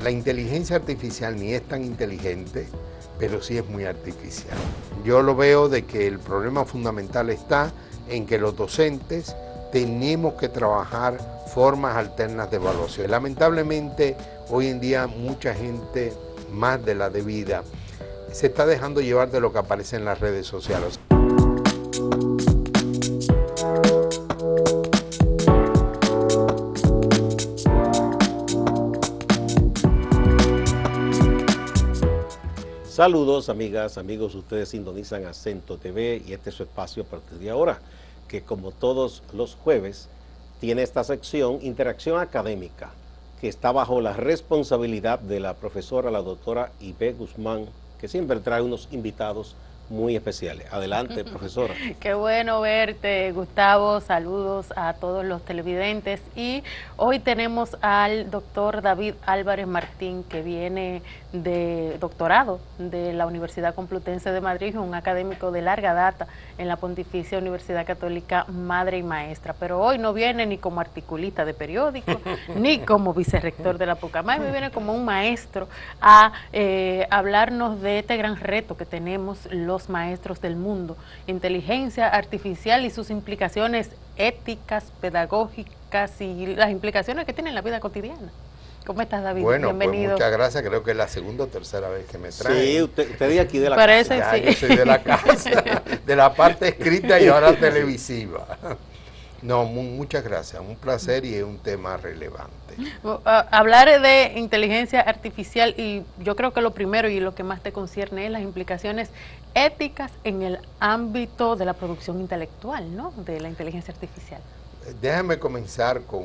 La inteligencia artificial ni es tan inteligente, pero sí es muy artificial. Yo lo veo de que el problema fundamental está en que los docentes tenemos que trabajar formas alternas de evaluación. Lamentablemente, hoy en día mucha gente, más de la debida, se está dejando llevar de lo que aparece en las redes sociales. Saludos amigas, amigos, ustedes sintonizan Acento TV y este es su espacio a partir de ahora, que como todos los jueves tiene esta sección Interacción Académica, que está bajo la responsabilidad de la profesora, la doctora Ibe Guzmán, que siempre trae unos invitados muy especiales. Adelante, profesora. Qué bueno verte, Gustavo. Saludos a todos los televidentes. Y hoy tenemos al doctor David Álvarez Martín, que viene de doctorado de la Universidad Complutense de Madrid, un académico de larga data en la Pontificia Universidad Católica Madre y Maestra. Pero hoy no viene ni como articulista de periódico, ni como vicerrector de la Pucamaima, me viene como un maestro a hablarnos de este gran reto que tenemos los maestros del mundo, inteligencia artificial y sus implicaciones éticas, pedagógicas y las implicaciones que tiene en la vida cotidiana. ¿Cómo estás, David? Bueno, bienvenido. Pues muchas gracias, creo que es la segunda o tercera vez que me traen. Sí, usted es de aquí de la Parece casa. Ya, sí. yo soy de la casa, de la parte escrita y ahora televisiva. No, muchas gracias, un placer y es un tema relevante. Hablar de inteligencia artificial, y yo creo que lo primero y lo que más te concierne es las implicaciones éticas en el ámbito de la producción intelectual, ¿no?, de la inteligencia artificial. Déjame comenzar con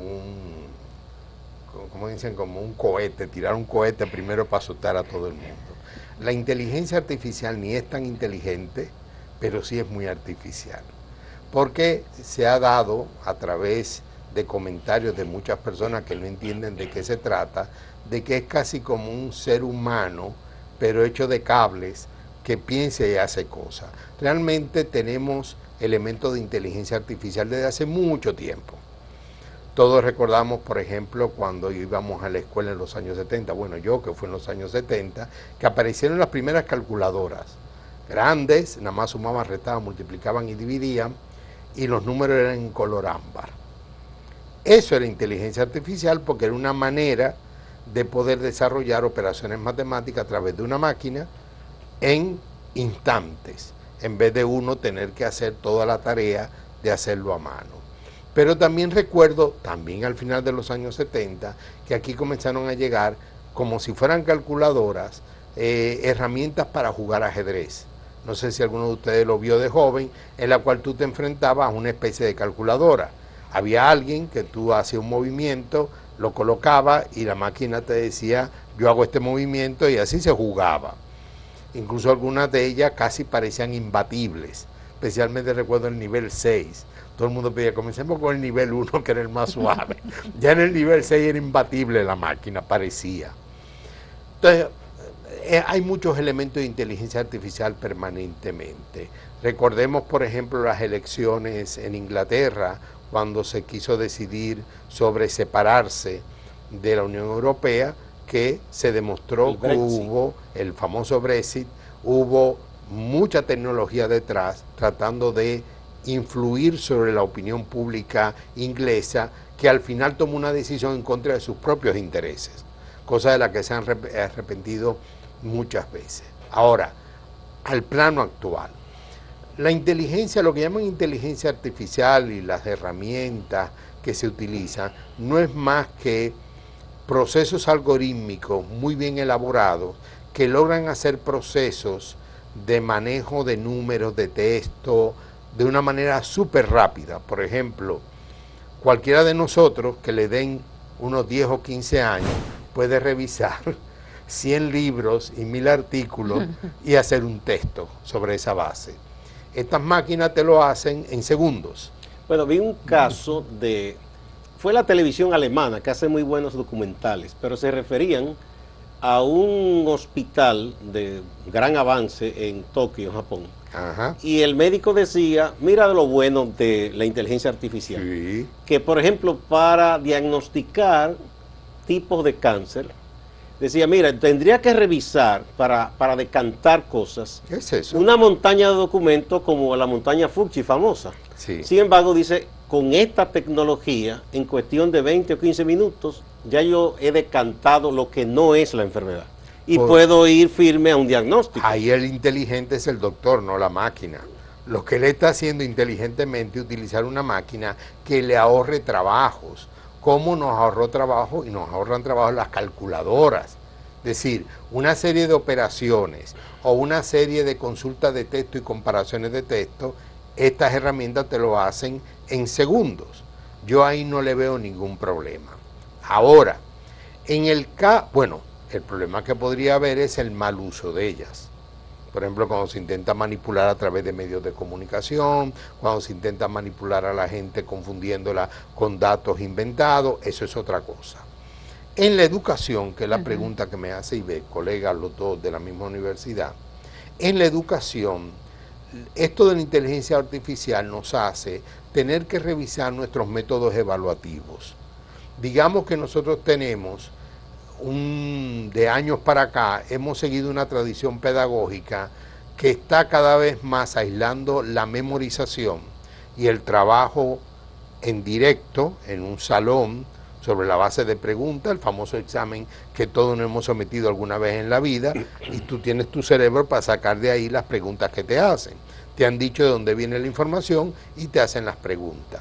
como dicen, como un cohete, tirar un cohete primero para asustar a todo el mundo. La inteligencia artificial ni es tan inteligente, pero sí es muy artificial. Porque se ha dado a través de comentarios de muchas personas que no entienden de qué se trata, de que es casi como un ser humano, pero hecho de cables, que piensa y hace cosas. Realmente tenemos elementos de inteligencia artificial desde hace mucho tiempo. Todos recordamos, por ejemplo, cuando íbamos a la escuela en los años 70, bueno, yo que fue en los años 70, que aparecieron las primeras calculadoras grandes, nada más sumaban, restaban, multiplicaban y dividían, y los números eran en color ámbar. Eso era inteligencia artificial porque era una manera de poder desarrollar operaciones matemáticas a través de una máquina en instantes, en vez de uno tener que hacer toda la tarea de hacerlo a mano. Pero también recuerdo, también al final de los años 70, que aquí comenzaron a llegar, como si fueran calculadoras, herramientas para jugar ajedrez. No sé si alguno de ustedes lo vio de joven, en la cual tú te enfrentabas a una especie de calculadora. Había alguien que tú hacías un movimiento, lo colocaba y la máquina te decía, yo hago este movimiento, y así se jugaba. Incluso algunas de ellas casi parecían imbatibles, especialmente recuerdo el nivel 6. Todo el mundo pedía, comencemos con el nivel 1, que era el más suave. Ya en el nivel 6 era imbatible la máquina, parecía. Entonces, hay muchos elementos de inteligencia artificial permanentemente. Recordemos, por ejemplo, las elecciones en Inglaterra, cuando se quiso decidir sobre separarse de la Unión Europea, que se demostró que hubo el famoso Brexit, hubo mucha tecnología detrás tratando de influir sobre la opinión pública inglesa, que al final tomó una decisión en contra de sus propios intereses, cosa de la que se han arrepentido muchas veces. Ahora, al plano actual, la inteligencia, lo que llaman inteligencia artificial y las herramientas que se utilizan, no es más que procesos algorítmicos muy bien elaborados que logran hacer procesos de manejo de números, de texto, de una manera súper rápida. Por ejemplo, cualquiera de nosotros que le den unos 10 o 15 años puede revisar 100 libros y 1000 artículos y hacer un texto sobre esa base. Estas máquinas te lo hacen en segundos. Bueno, vi un caso de... Fue la televisión alemana que hace muy buenos documentales, pero se referían a un hospital de gran avance en Tokio, Japón. Ajá. Y el médico decía, mira lo bueno de la inteligencia artificial, Sí. que por ejemplo para diagnosticar tipos de cáncer, decía, mira, tendría que revisar para decantar cosas. ¿Qué es eso? Una montaña de documentos como la montaña Fuji famosa. Sí. Sin embargo, dice, con esta tecnología, en cuestión de 20 o 15 minutos, ya yo he decantado lo que no es la enfermedad. Y puedo ir firme a un diagnóstico. Ahí el inteligente es el doctor, no la máquina. Lo que él está haciendo inteligentemente es utilizar una máquina que le ahorre trabajos. ¿Cómo nos ahorró trabajo? Y nos ahorran trabajo las calculadoras. Es decir, una serie de operaciones o una serie de consultas de texto y comparaciones de texto, estas herramientas te lo hacen en segundos. Yo ahí no le veo ningún problema. Ahora, en el el problema que podría haber es el mal uso de ellas. Por ejemplo, cuando se intenta manipular a través de medios de comunicación, cuando se intenta manipular a la gente confundiéndola con datos inventados, eso es otra cosa. En la educación, que es la pregunta que me hace Ivette, colegas los dos de la misma universidad, en la educación, esto de la inteligencia artificial nos hace tener que revisar nuestros métodos evaluativos. Digamos que nosotros tenemos de años para acá, hemos seguido una tradición pedagógica que está cada vez más aislando la memorización y el trabajo en directo, en un salón, sobre la base de preguntas, el famoso examen que todos nos hemos sometido alguna vez en la vida, y tú tienes tu cerebro para sacar de ahí las preguntas que te hacen. Te han dicho de dónde viene la información y te hacen las preguntas.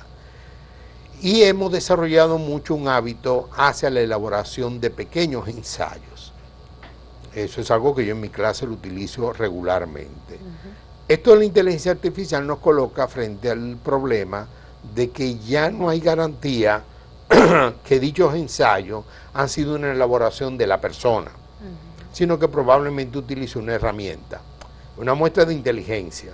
Y hemos desarrollado mucho un hábito hacia la elaboración de pequeños ensayos. Eso es algo que yo en mi clase lo utilizo regularmente. Esto de la inteligencia artificial nos coloca frente al problema de que ya no hay garantía que dichos ensayos han sido una elaboración de la persona, sino que probablemente utiliza una herramienta, una muestra de inteligencia.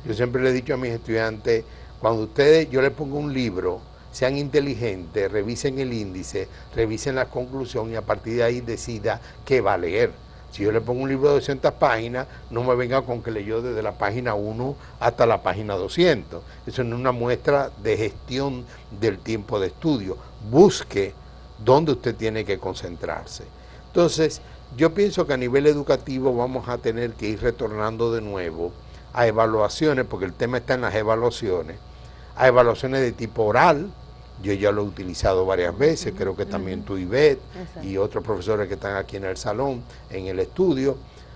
Yo siempre le he dicho a mis estudiantes, cuando yo les pongo un libro, sean inteligentes, revisen el índice, revisen la conclusión y a partir de ahí decida qué va a leer. Si yo le pongo un libro de 200 páginas, no me venga con que leyó desde la página 1 hasta la página 200. Eso no es una muestra de gestión del tiempo de estudio. Busque dónde usted tiene que concentrarse. Entonces, yo pienso que a nivel educativo vamos a tener que ir retornando de nuevo a evaluaciones, porque el tema está en las evaluaciones, a evaluaciones de tipo oral. Yo ya lo he utilizado varias veces, creo que también tú, Ivette, y otros profesores que están aquí en el salón, en el estudio,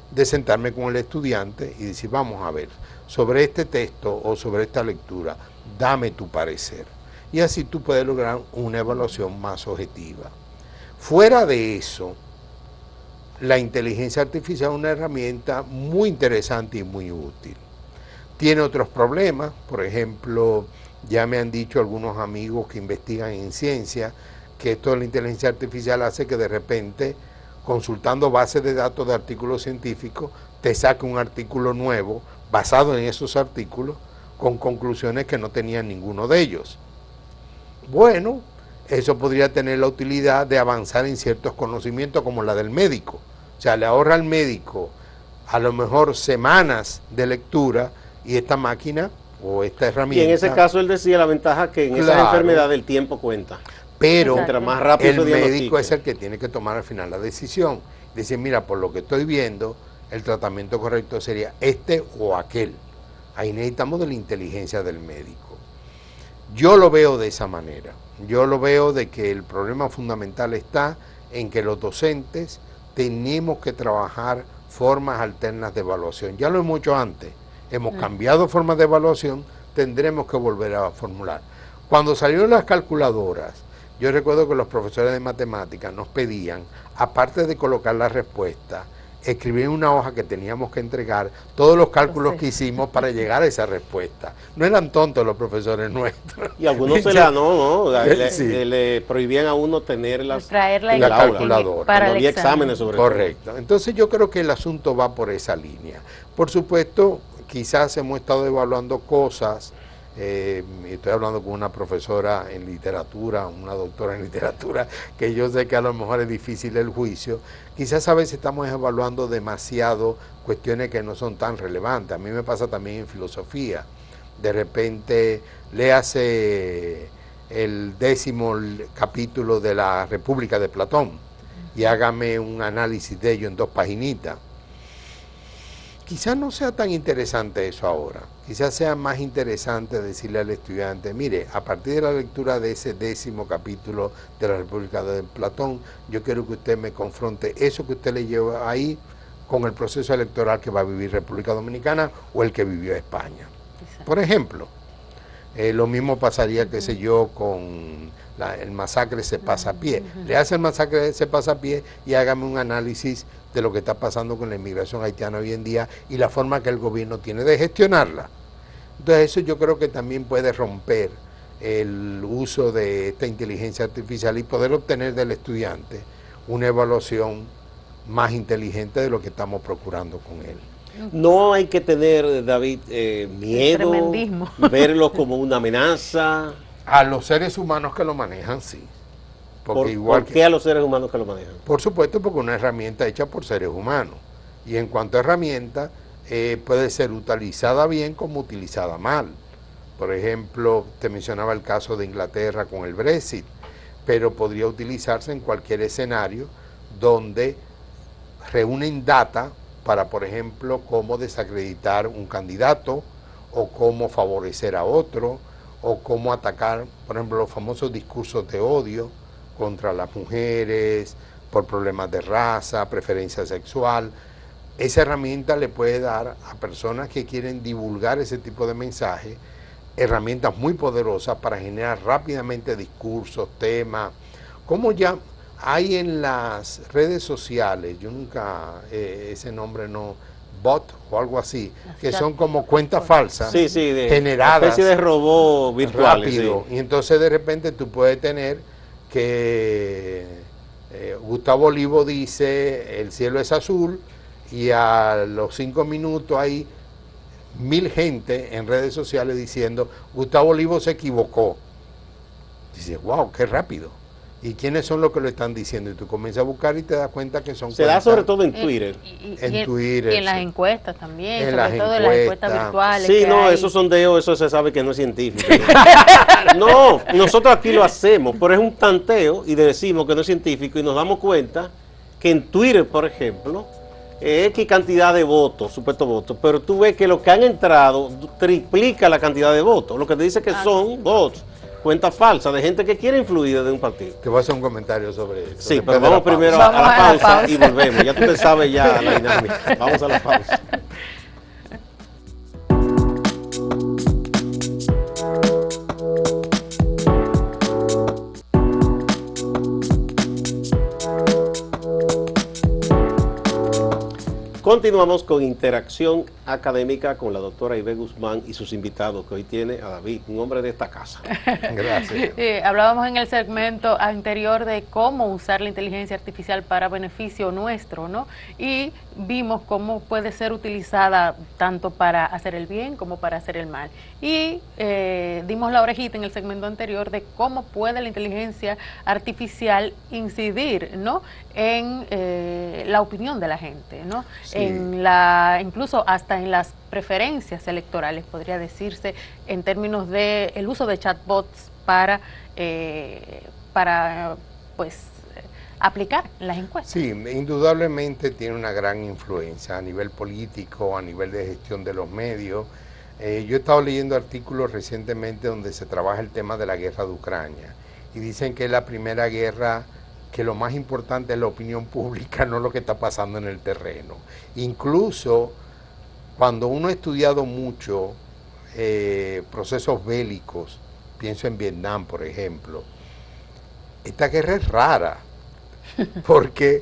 de sentarme con el estudiante y decir, vamos a ver, sobre este texto o sobre esta lectura, dame tu parecer. Y así tú puedes lograr una evaluación más objetiva. Fuera de eso, la inteligencia artificial es una herramienta muy interesante y muy útil. Tiene otros problemas, por ejemplo, ya me han dicho algunos amigos que investigan en ciencia que esto de la inteligencia artificial hace que de repente, consultando bases de datos de artículos científicos, te saque un artículo nuevo basado en esos artículos con conclusiones que no tenían ninguno de ellos. Bueno, eso podría tener la utilidad de avanzar en ciertos conocimientos como la del médico. O sea, le ahorra al médico a lo mejor semanas de lectura y esta máquina o esta herramienta. Y en ese caso él decía la ventaja que en esa enfermedad el tiempo cuenta. Pero más rápido el médico es el que tiene que tomar al final la decisión. Decir, mira, por lo que estoy viendo, el tratamiento correcto sería este o aquel. Ahí necesitamos de la inteligencia del médico. Yo lo veo de esa manera. Yo lo veo de que el problema fundamental está en que los docentes tenemos que trabajar formas alternas de evaluación. Ya lo hemos hecho antes. Hemos cambiado formas de evaluación, tendremos que volver a formular. Cuando salieron las calculadoras, yo recuerdo que los profesores de matemáticas nos pedían, aparte de colocar la respuesta, escribir en una hoja que teníamos que entregar todos los cálculos que hicimos para llegar a esa respuesta. No eran tontos los profesores nuestros. Y algunos le prohibían a uno tenerlas traerla en la calculadora. Para no había exámenes sobre Correcto. Todo. Entonces yo creo que el asunto va por esa línea. Por supuesto, quizás hemos estado evaluando cosas. Estoy hablando con una profesora en literatura, una doctora en literatura, que yo sé que a lo mejor es difícil el juicio. Quizás a veces estamos evaluando demasiado cuestiones que no son tan relevantes. A mí me pasa también en filosofía. De repente léase el 10º capítulo de la República de Platón y hágame un análisis de ello en 2 paginitas. Quizás no sea tan interesante eso ahora, quizás sea más interesante decirle al estudiante, mire, a partir de la lectura de ese 10º capítulo de la República de Platón, yo quiero que usted me confronte eso que usted le lleva ahí con el proceso electoral que va a vivir República Dominicana o el que vivió España. Por ejemplo, lo mismo pasaría, qué sé yo, con el masacre de Sepasapié. Le hace el masacre de Sepasapié y hágame un análisis de lo que está pasando con la inmigración haitiana hoy en día y la forma que el gobierno tiene de gestionarla. Entonces eso yo creo que también puede romper el uso de esta inteligencia artificial y poder obtener del estudiante una evaluación más inteligente de lo que estamos procurando con él. No hay que tener, David, miedo, verlo como una amenaza. A los seres humanos que lo manejan, sí. Porque ¿Por qué a los seres humanos que lo manejan? Por supuesto, porque una herramienta hecha por seres humanos. Y en cuanto a herramienta, puede ser utilizada bien como utilizada mal. Por ejemplo, te mencionaba el caso de Inglaterra con el Brexit, pero podría utilizarse en cualquier escenario donde reúnen data para, por ejemplo, cómo desacreditar un candidato o cómo favorecer a otro o cómo atacar, por ejemplo, los famosos discursos de odio contra las mujeres por problemas de raza, preferencia sexual. Esa herramienta le puede dar a personas que quieren divulgar ese tipo de mensajes herramientas muy poderosas para generar rápidamente discursos, temas, como ya hay en las redes sociales, yo nunca, ese nombre no, bot o algo así, que son como cuentas falsas, sí, generadas. Una especie de robot virtual. Rápido, sí. Y entonces de repente tú puedes tener que Gustavo Olivo dice, el cielo es azul, y a los 5 minutos hay 1000 gente en redes sociales diciendo, Gustavo Olivo se equivocó. Dices, wow, qué rápido. ¿Y quiénes son los que lo están diciendo? Y tú comienzas a buscar y te das cuenta que son... Se da sobre todo en Twitter. En Twitter. Y en las encuestas también, sobre todo en las encuestas virtuales. Sí, no, esos sondeos, eso se sabe que no es científico. No, nosotros aquí lo hacemos, pero es un tanteo y decimos que no es científico y nos damos cuenta que en Twitter, por ejemplo, X cantidad de votos, supuestos votos, pero tú ves que los que han entrado triplica la cantidad de votos, lo que te dice que son bots, cuentas falsas de gente que quiere influir desde un partido. Te voy a hacer un comentario sobre eso. Sí, pero vamos primero a la pausa y volvemos. Ya tú te sabes ya la dinámica. Vamos a la pausa. Continuamos con interacción académica con la doctora Ibe Guzmán y sus invitados, que hoy tiene a David, un hombre de esta casa. Gracias. Hablábamos en el segmento anterior de cómo usar la inteligencia artificial para beneficio nuestro, ¿no? Y vimos cómo puede ser utilizada tanto para hacer el bien como para hacer el mal. Y dimos la orejita en el segmento anterior de cómo puede la inteligencia artificial incidir, ¿no?, en la opinión de la gente, ¿no? Sí. Incluso hasta en las preferencias electorales, podría decirse, en términos de el uso de chatbots para pues aplicar las encuestas. Sí, indudablemente tiene una gran influencia a nivel político, a nivel de gestión de los medios. Yo he estado leyendo artículos recientemente donde se trabaja el tema de la guerra de Ucrania y dicen que es la primera guerra que lo más importante es la opinión pública, no lo que está pasando en el terreno. Incluso cuando uno ha estudiado mucho procesos bélicos, pienso en Vietnam, por ejemplo, esta guerra es rara, porque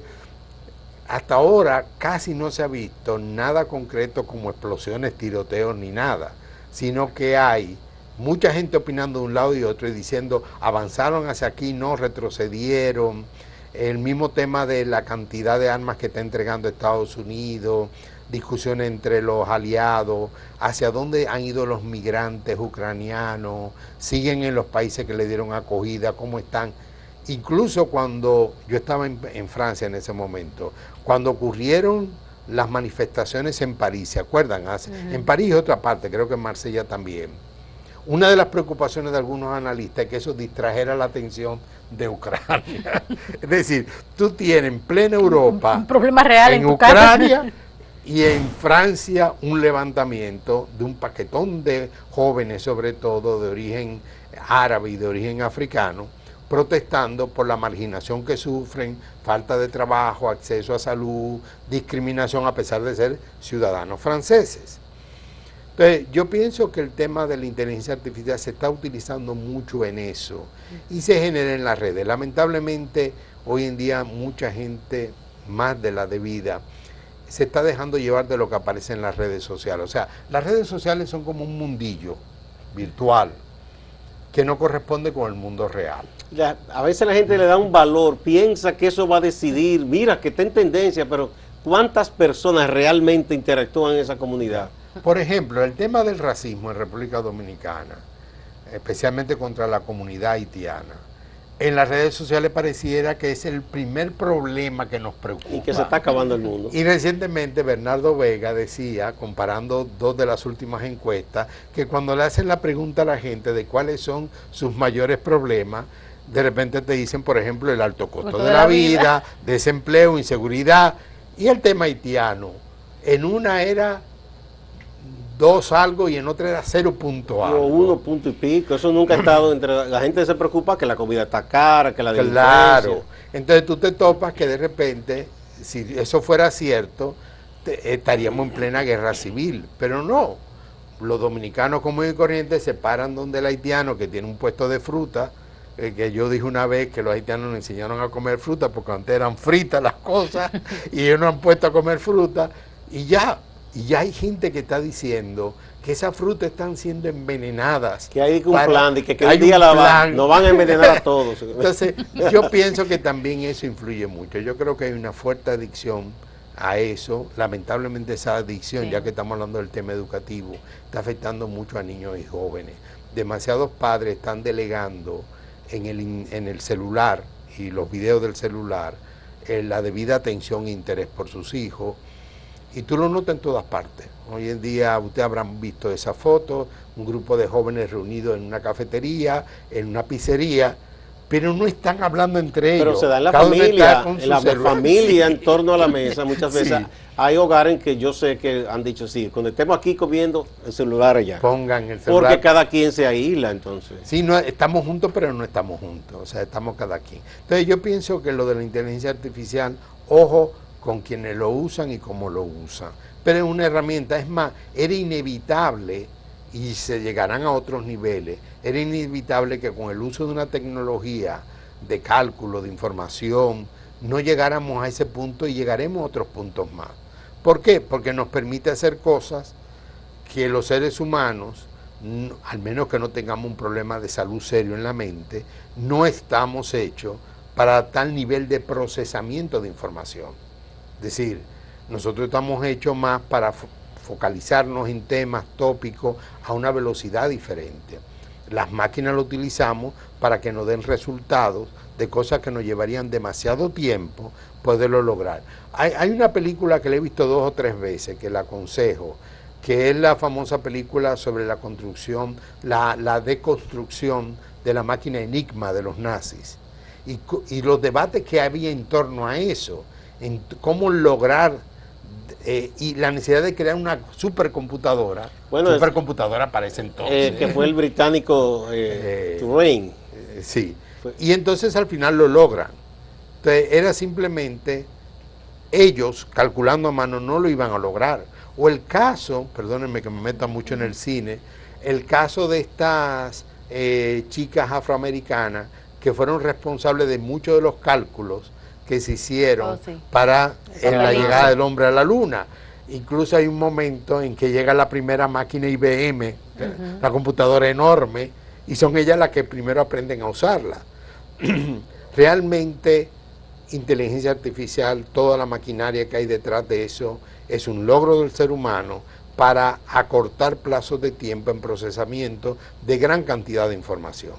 hasta ahora casi no se ha visto nada concreto como explosiones, tiroteos ni nada, sino que hay mucha gente opinando de un lado y otro y diciendo avanzaron hacia aquí, no retrocedieron. El mismo tema de la cantidad de armas que está entregando Estados Unidos, discusiones entre los aliados, hacia dónde han ido los migrantes ucranianos, siguen en los países que le dieron acogida, cómo están. Incluso cuando yo estaba en Francia en ese momento, cuando ocurrieron las manifestaciones en París, ¿se acuerdan? En París y otra parte, creo que en Marsella también. Una de las preocupaciones de algunos analistas es que eso distrajera la atención de Ucrania. Es decir, tú tienes en plena Europa, un problema real en tu Ucrania casa. y en Francia un levantamiento de un paquetón de jóvenes, sobre todo de origen árabe y de origen africano, protestando por la marginación que sufren, falta de trabajo, acceso a salud, discriminación a pesar de ser ciudadanos franceses. Entonces, yo pienso que el tema de la inteligencia artificial se está utilizando mucho en eso y se genera en las redes. Lamentablemente, hoy en día mucha gente, más de la debida, se está dejando llevar de lo que aparece en las redes sociales. O sea, las redes sociales son como un mundillo virtual que no corresponde con el mundo real. Ya, a veces la gente le da un valor, piensa que eso va a decidir, mira que está en tendencia, pero ¿cuántas personas realmente interactúan en esa comunidad? Por ejemplo, el tema del racismo en República Dominicana, especialmente contra la comunidad haitiana, en las redes sociales pareciera que es el primer problema que nos preocupa. Y que se está acabando el mundo. Y recientemente Bernardo Vega decía, comparando dos de las últimas encuestas, que cuando le hacen la pregunta a la gente de cuáles son sus mayores problemas, de repente te dicen, por ejemplo, el alto costo de la vida, desempleo, inseguridad, y el tema haitiano. En una era 2 algo y en otra era 0 punto algo. 1 punto y pico, eso nunca ha estado entre... La gente se preocupa que la comida está cara, que la delincuencia... Claro, entonces tú te topas que de repente, si eso fuera cierto, estaríamos en plena guerra civil, pero no. Los dominicanos comunes y corrientes se paran donde el haitiano que tiene un puesto de fruta, que yo dije una vez que los haitianos nos enseñaron a comer fruta porque antes eran fritas las cosas y ellos nos han puesto a comer fruta y ya hay gente que está diciendo que esas frutas están siendo envenenadas. Que hay un plan de que un día nos van a envenenar a todos. Entonces, yo pienso que también eso influye mucho. Yo creo que hay una fuerte adicción a eso. Lamentablemente esa adicción, ya que estamos hablando del tema educativo, está afectando mucho a niños y jóvenes. Demasiados padres están delegando en el celular y los videos del celular la debida atención e interés por sus hijos. Y tú lo notas en todas partes. Hoy en día ustedes habrán visto esa foto, un grupo de jóvenes reunidos en una cafetería, en una pizzería, pero no están hablando entre ellos. Pero se da en la familia, en torno a la mesa. Muchas veces hay hogares en que yo sé que han dicho, sí, cuando estemos aquí comiendo, el celular allá. Pongan el celular. Porque cada quien se aísla, entonces. Sí, no, estamos juntos, pero no estamos juntos. O sea, estamos cada quien. Entonces yo pienso que lo de la inteligencia artificial, ojo, con quienes lo usan y cómo lo usan. Pero es una herramienta, es más, era inevitable, y se llegarán a otros niveles, era inevitable que con el uso de una tecnología de cálculo, de información, no llegáramos a ese punto y llegaremos a otros puntos más. ¿Por qué? Porque nos permite hacer cosas que los seres humanos, al menos que no tengamos un problema de salud serio en la mente, no estamos hechos para tal nivel de procesamiento de información. Es decir, nosotros estamos hechos más para focalizarnos en temas tópicos a una velocidad diferente. Las máquinas lo utilizamos para que nos den resultados de cosas que nos llevarían demasiado tiempo poderlo lograr. Hay una película que la he visto 2 o 3 veces, que la aconsejo, que es la famosa película sobre la construcción, la deconstrucción de la máquina Enigma de los nazis. Y los debates que había en torno a eso, en cómo lograr y la necesidad de crear una supercomputadora, supercomputadora para ese entonces. Que fue el británico Turing. Sí, y entonces al final lo logran. Entonces era simplemente ellos calculando a mano no lo iban a lograr. O el caso, perdónenme que me meta mucho en el cine, el caso de estas chicas afroamericanas que fueron responsables de muchos de los cálculos que se hicieron para la llegada del hombre a la luna. Incluso hay un momento en que llega la primera máquina IBM, la computadora enorme, y son ellas las que primero aprenden a usarla. Realmente, inteligencia artificial, toda la maquinaria que hay detrás de eso, es un logro del ser humano para acortar plazos de tiempo en procesamiento de gran cantidad de información.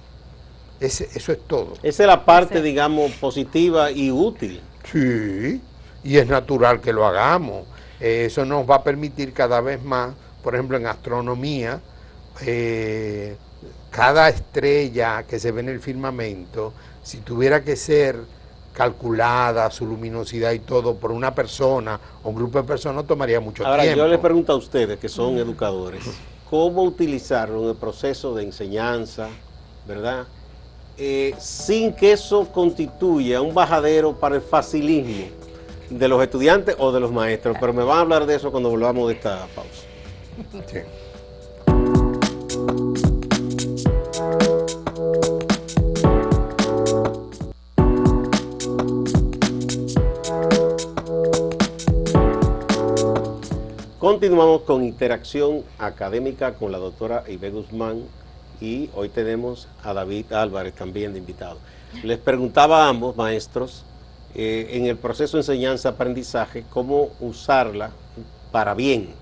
Eso es todo. Esa es la parte, digamos, positiva y útil. Sí, y es natural que lo hagamos. Eso nos va a permitir cada vez más, por ejemplo, en astronomía, cada estrella que se ve en el firmamento, si tuviera que ser calculada, su luminosidad y todo, por una persona o un grupo de personas, tomaría mucho Ahora, tiempo. yo les pregunto a ustedes, que son educadores, ¿cómo utilizarlo en el proceso de enseñanza, verdad? Sin que eso constituya un bajadero para el facilismo de los estudiantes o de los maestros. Pero me van a hablar de eso cuando volvamos de esta pausa. Sí. Continuamos con interacción académica con la doctora Ibe Guzmán y hoy tenemos a David Álvarez también de invitado. Les preguntaba a ambos maestros en el proceso de enseñanza-aprendizaje cómo usarla para bien,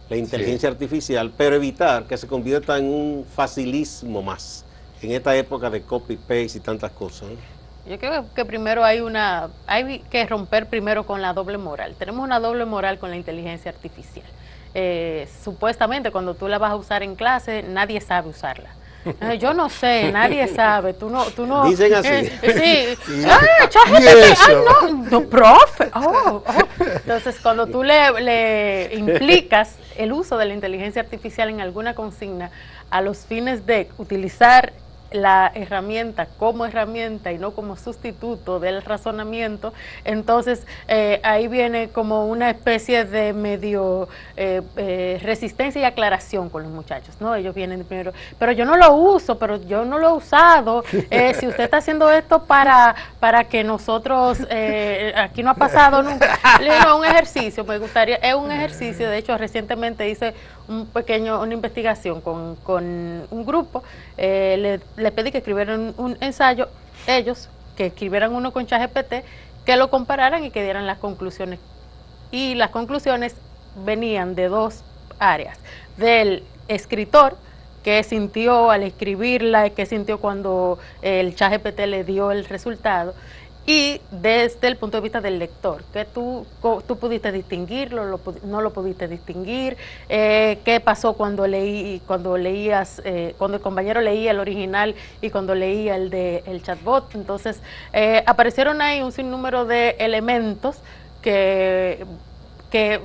la inteligencia artificial, pero evitar que se convierta en un facilismo más en esta época de copy-paste y tantas cosas, ¿no? Yo creo que primero hay que romper primero con la doble moral. Tenemos una doble moral con la inteligencia artificial. Supuestamente cuando tú la vas a usar en clase, nadie sabe usarla. Yo no sé, nadie sabe, tú no. Dicen así. Sí. Ay, no, profe. Entonces, cuando tú le implicas el uso de la inteligencia artificial en alguna consigna a los fines de utilizar la herramienta como herramienta y no como sustituto del razonamiento, entonces ahí viene como una especie de medio resistencia y aclaración con los muchachos, ¿no? Ellos vienen primero, pero yo no lo uso, pero yo no lo he usado, si usted está haciendo esto para que nosotros, aquí no ha pasado nunca, no, un ejercicio, me gustaría, es un ejercicio, de hecho recientemente hice una investigación con un grupo, le pedí que escribieran un ensayo, ellos, que escribieran uno con ChatGPT, que lo compararan y que dieran las conclusiones. Y las conclusiones venían de dos áreas, del escritor, que sintió al escribirla, que sintió cuando el ChatGPT le dio el resultado, y desde el punto de vista del lector, que tú pudiste distinguirlo, no lo pudiste distinguir, qué pasó cuando leías, cuando el compañero leía el original y cuando leía el chatbot. Entonces aparecieron ahí un sinnúmero de elementos que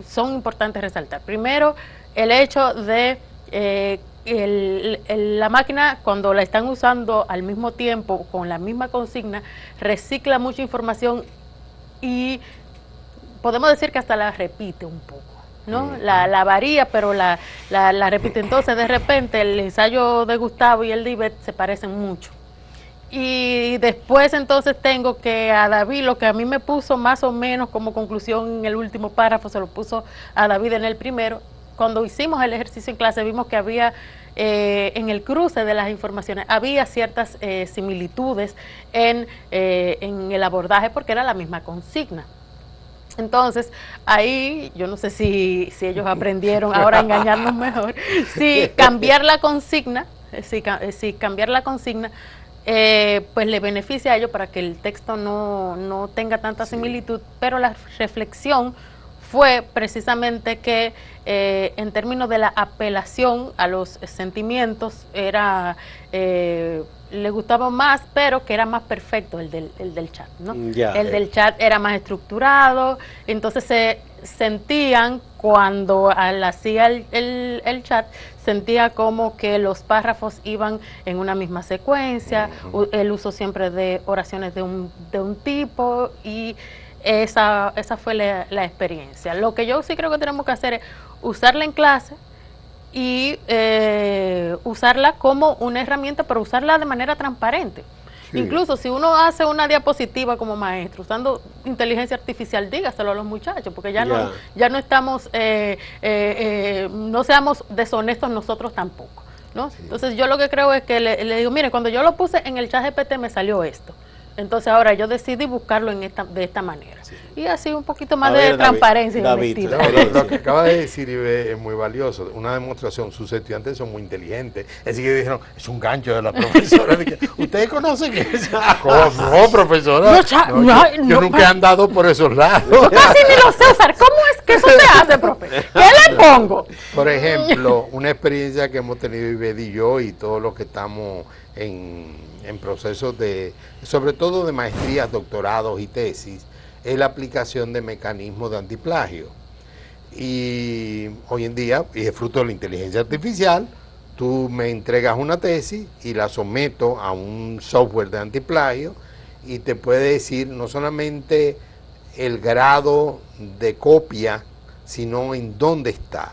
son importantes resaltar. Primero, el hecho de la máquina, cuando la están usando al mismo tiempo, con la misma consigna, recicla mucha información y podemos decir que hasta la repite un poco, ¿no? La varía, pero la repite. Entonces, de repente, el ensayo de Gustavo y el de Ivette se parecen mucho. Y después, entonces, tengo que a David, lo que a mí me puso más o menos como conclusión en el último párrafo, se lo puso a David en el primero. Cuando hicimos el ejercicio en clase vimos que había, en el cruce de las informaciones, había ciertas similitudes en el abordaje porque era la misma consigna. Entonces, ahí, yo no sé si ellos aprendieron ahora a engañarnos mejor, si cambiar la consigna, pues le beneficia a ellos para que el texto no tenga tanta similitud, pero la reflexión fue precisamente que en términos de la apelación a los sentimientos le gustaba más, pero que era más perfecto el del chat, ¿no? Del chat era más estructurado, entonces se sentían, cuando hacía el chat, sentía como que los párrafos iban en una misma secuencia, el uso siempre de oraciones de un tipo, y esa fue la experiencia. Lo que yo sí creo que tenemos que hacer es usarla en clase y usarla como una herramienta, pero usarla de manera transparente. Sí. Incluso si uno hace una diapositiva como maestro usando inteligencia artificial, dígaselo a los muchachos, porque ya no estamos, no seamos deshonestos nosotros tampoco, ¿no? Sí. Entonces yo lo que creo es que le digo, mire, cuando yo lo puse en el ChatGPT me salió esto. Entonces ahora yo decidí buscarlo de esta manera. Sí. Y así un poquito más de transparencia. David, lo que acaba de decir Ibe es muy valioso. Una demostración, sus estudiantes son muy inteligentes. Así que dijeron, es un gancho de la profesora. ¿Ustedes conocen qué es? No, profesora. Yo nunca he andado por esos lados. Yo casi ni lo sé usar. ¿Cómo es ¿Qué eso se hace, profe? ¿Qué le pongo? Por ejemplo, una experiencia que hemos tenido Ivette y yo y todos los que estamos en procesos de, sobre todo de maestrías, doctorados y tesis, es la aplicación de mecanismos de antiplagio. Y hoy en día, y es fruto de la inteligencia artificial, tú me entregas una tesis y la someto a un software de antiplagio y te puede decir no solamente el grado de copia, sino en dónde está.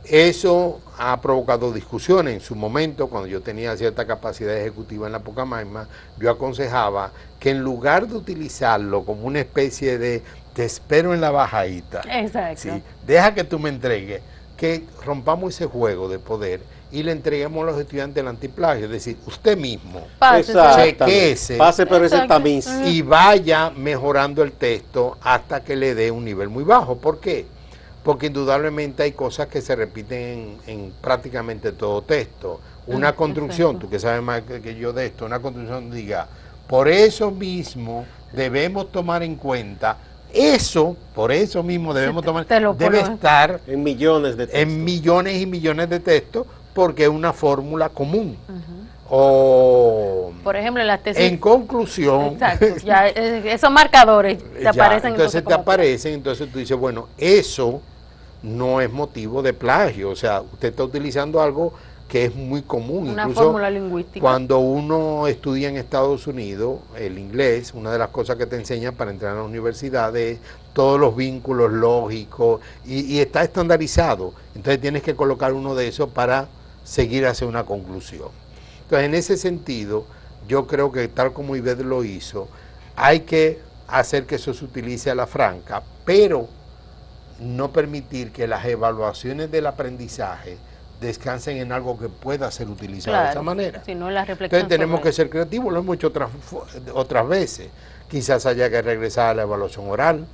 Eso ha provocado discusiones en su momento. Cuando yo tenía cierta capacidad ejecutiva en la Pucamaima, yo aconsejaba que en lugar de utilizarlo como una especie de te espero en la bajadita, Exacto. ¿sí? Deja que tú me entregues, que rompamos ese juego de poder y le entreguemos a los estudiantes el antiplagio, es decir, usted mismo chequéese, pase por ese tamiz y vaya mejorando el texto hasta que le dé un nivel muy bajo. ¿Por qué? Porque indudablemente hay cosas que se repiten en prácticamente todo texto. Una construcción, tú que sabes más que yo de esto, una construcción diga, por eso mismo debemos tomar en cuenta, eso, por eso mismo debemos tomar, debe estar en millones de textos. En millones y millones de textos, porque es una fórmula común. O, por ejemplo, las tesis. En conclusión. Exacto, ya, esos marcadores te aparecen. Entonces te aparecen, entonces tú dices, bueno, eso no es motivo de plagio. O sea, usted está utilizando algo que es muy común. Una incluso fórmula lingüística. Cuando uno estudia en Estados Unidos el inglés, una de las cosas que te enseñan para entrar a la universidad es todos los vínculos lógicos y está estandarizado. Entonces tienes que colocar uno de esos para seguir hacia una conclusión. Entonces, en ese sentido, yo creo que tal como Ivette lo hizo, hay que hacer que eso se utilice a la franca, pero no permitir que las evaluaciones del aprendizaje descansen en algo que pueda ser utilizado de esa manera. Si no, la reflexión. Entonces tenemos que ser creativos, lo hemos hecho otras veces. Quizás haya que regresar a la evaluación oral.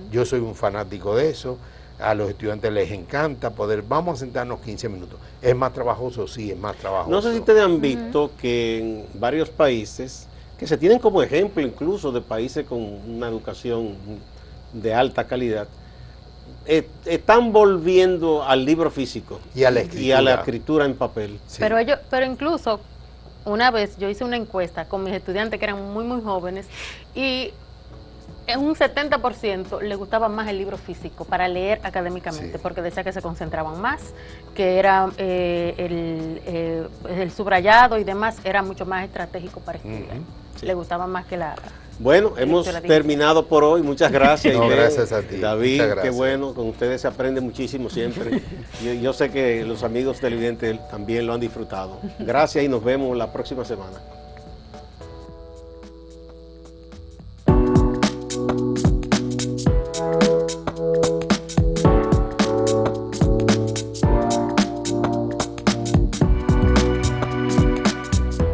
Yo soy un fanático de eso. A los estudiantes les encanta poder, vamos a sentarnos 15 minutos. ¿Es más trabajoso? Sí, es más trabajoso. No sé si ustedes han visto que en varios países, que se tienen como ejemplo incluso de países con una educación de alta calidad, están volviendo al libro físico y a la escritura en papel. Sí. Pero incluso una vez yo hice una encuesta con mis estudiantes que eran muy jóvenes y en un 70% le gustaba más el libro físico para leer académicamente, porque decía que se concentraban más, que era el subrayado y demás era mucho más estratégico para estudiar. Le gustaba más que la... Bueno, hemos terminado por hoy. Muchas gracias. No, gracias a ti. David, qué bueno, con ustedes se aprende muchísimo siempre. Yo sé que los amigos televidentes también lo han disfrutado. Gracias y nos vemos la próxima semana.